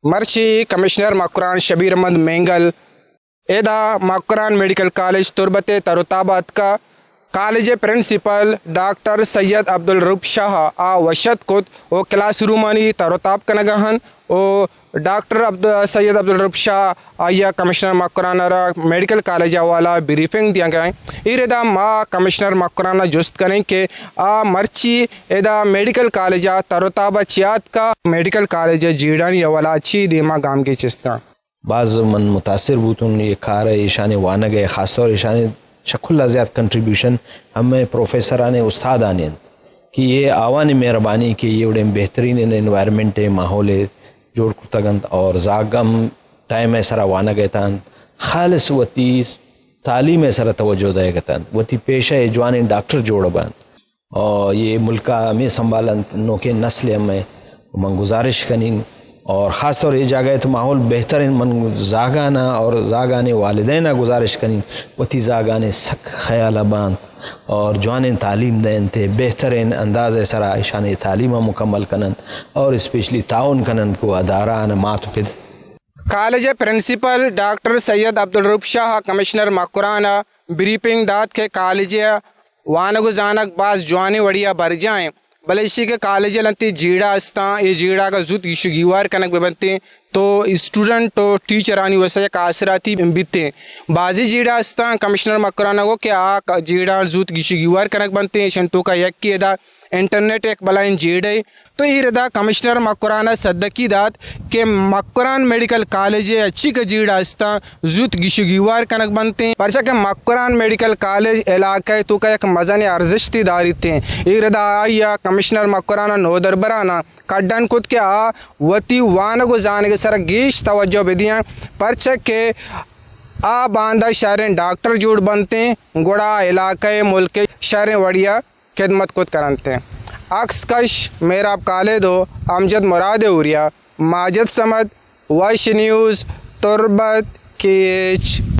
مرشی commissioner Makran Shabbir Ahmed Mengal ایدا Makran medical college Turbat تروتابات کا college principal doctor Syed Abdul Rab Shah آ وشد کت او کلاس رومانی تروتاب کنگہن او ڈاکٹر سید عبدالرب شاہ آیا کمشنر مکران را میڈیکل کالج والا بریفنگ دیا گئے ایردا ما کمشنر مکران جست کریں کہ آ مرچی ایدا میڈیکل کالج تروتابہ چیات کا میڈیکل کالج جیڑانی والا اچھی دیما گام کی چستا بعض من متاثر بوتون یہ کار ایشان وانا گئے خاص طور ایشان شکل زیاد کنٹریبیوشن ہمیں پروفیسران استادان کہ یہ آوان مہربانی کہ یہ بڑے بہترین انوائرمنٹ ماحول جوڑ کرتگند اور زاگم ٹائم سرا وانا گئے تان خالص وتی تعلیم سرا توجہ دے گئے تان وتی پیشہ جوان ڈاکٹر جوڑ بان اور یہ ملکہ میں سنبھالن نوکے نسل میں من گزارش کنیں اور خاص طور یہ جگہ تو ماحول بہترین من زاگانا اور زاگانے والدینہ گزارش کنیں وتی زاگانے سک خیال بان اور جوان تعلیم دین تے بہترین انداز سرا ایشان تعلیم مکمل کنن اور اسپیشلی تعاون کنن کو اداران ماتو کد college principal doctor Syed Abdul Rab شاہ کمشنر مکران بریفنگ داد کے کالج وانگو زانک باز جوانی وڑیا بر جائیں بلشی کے کالج لنتی جیڑا استان یہ جیڑا کا زود ایشو گیوار کنک بنتے تو اسٹوڈنٹ تو ٹیچرانی ویسے کاثراتی بیتے بازی جیڑا استان کمشنر مکرانہ کو کہ آ جیڑا زود ایشو گیوار کنک بنتے شنتو کا یک کی ادا انٹرنیٹ ایک بلائن جیڑے تو یہ ردا کمشنر مکرانہ صدقی داد کہ مکران میڈیکل کالج اچھی کا جیڑا استان زود گیشو گیوار کنک بنتے ہیں پرچہ کہ مکران میڈیکل کالج علاقہ تو کا یک مزن ارزشتی داری تھے یہ ردا آیا کمشنر مکرانہ نو دربرانہ کڈن کت کے آ وتی وانگو زانے کے سر گیش توجہ بدیاں پرچہ کہ آ باندہ شہریں ڈاکٹر جوڑ بنتے ہیں گوڑا علاقہ ملک شہریں وڑیا خدمت کت کرنتے ہیں عکس کش میراب کالے دو امجد مراد اوریا ماجد سمد وش نیوز تربت کیچ